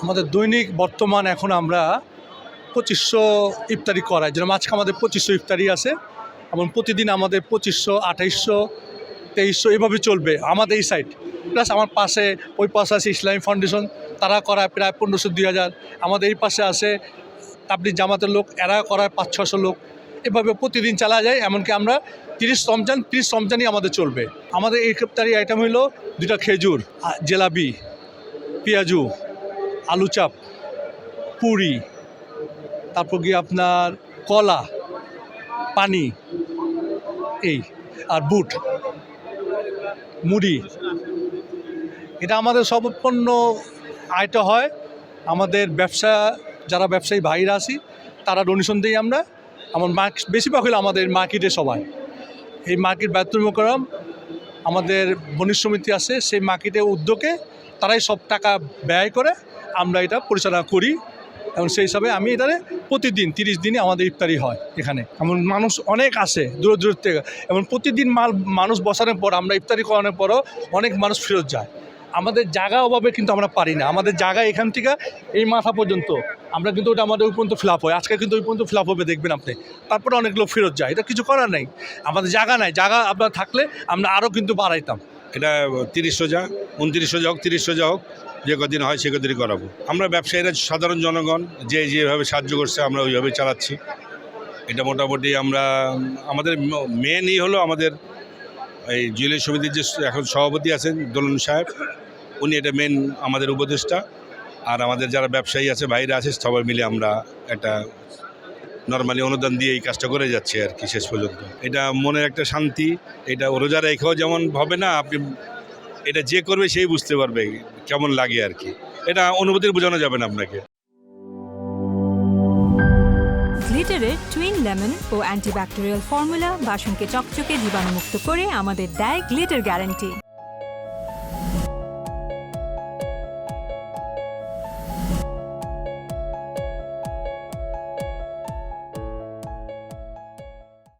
আমাদের দৈনিক বর্তমান এখন আমরা 2500 ইফতারি করাই, যেরকম আজকে আমাদের 2500 ইফতারি আছে, এবং প্রতিদিন আমাদের 2500, 2800, 2300 এভাবে চলবে আমাদের এই সাইড। প্লাস আমার পাশে ওই পাশে আছে ইসলামী ফাউন্ডেশন, তারা করায় প্রায় 1500, 2000। আমাদের এই পাশে আছে তাবলিগ জামাতের লোক, এরা করায় 500-600 লোক। এভাবে প্রতিদিন চালা যায়, এমনকি আমরা 30 রমজানই আমাদের চলবে। আমাদের এই ইফতারি আইটেম হইল 2টা খেজুর, জেলাবি, পেঁয়াজু, আলু চাপ, পুরি, তারপর গিয়ে আপনার কলা, পানি, এই আর বুট, মুড়ি। এটা আমাদের সম্পূর্ণ আয়টা হয় আমাদের যারা ব্যবসায়ী ভাইরা আছি তারা ডোনেশন দিই আমরা। আমার বেশিরভাগ হলো আমাদের মার্কেটে সবাই, এই মার্কেট বায়তুল মোকাররম আমাদের বণিক সমিতি আছে, সেই মার্কেটের উদ্যোগে তারাই সব টাকা ব্যয় করে আমরা এটা পরিচালনা করি। এবং সেই হিসাবে আমি এটারে প্রতিদিন 30 দিনে আমাদের ইফতারি হয় এখানে। এমন মানুষ অনেক আসে দূর দূর থেকে, এবং প্রতিদিন মানুষ বসানোর পর আমরা ইফতারি করানোর পরও অনেক মানুষ ফেরত যায়। আমাদের জায়গা অভাবে কিন্তু আমরা পারি না, আমাদের জায়গা এখান থেকে এই মাথা পর্যন্ত, আমরা কিন্তু ওটা আমাদের ওই পর্যন্ত ফিল আপ হয়। আজকে কিন্তু ওই পর্যন্ত ফিল আপ হবে, দেখবেন আপনি। তারপরে অনেক লোক ফেরত যায়, এটা কিছু করার নেই, আমাদের জায়গা নাই। জায়গা আপনার থাকলে আমরা আরও কিন্তু বাড়াইতাম। এটা 30 রোজা, 29 রোজা হোক, 30 রোজা হোক, যে কদিন হয় সে কদিনই করাবো। আমরা ব্যবসায়ীরা, সাধারণ জনগণ যে যেভাবে সাহায্য করছে আমরা ওইভাবেই চালাচ্ছি। এটা মোটামুটি আমাদের মেনই হলো আমাদের এই জুয়েলারি সমিতির যে এখন সভাপতি আছেন দোলন সাহেব, উনি এটা মেন আমাদের উপদেষ্টা। আর আমাদের যারা ব্যবসায়ী আছে, ভাইরা আছে, সবাই মিলে আমরা একটা নর্মালি অনুদান দিয়ে এই কাজটা করে যাচ্ছি আর কি শেষ পর্যন্ত। এটা মনের একটা শান্তি। এটা রোজা রেখেও যেমন হবে না, আপনি এটা যে করবে সেই বুঝতে পারবে কেমন লাগে আর কি। এটা অনুভূতির বোঝানো যাবে না আপনাকে। গ্লিটারের টুইন লেমন ও অ্যান্টিব্যাকটেরিয়াল ফর্মুলা বাসনকে চকচকে জীবাণুমুক্ত করে আমাদের দেয় গ্লিটার গ্যারান্টি।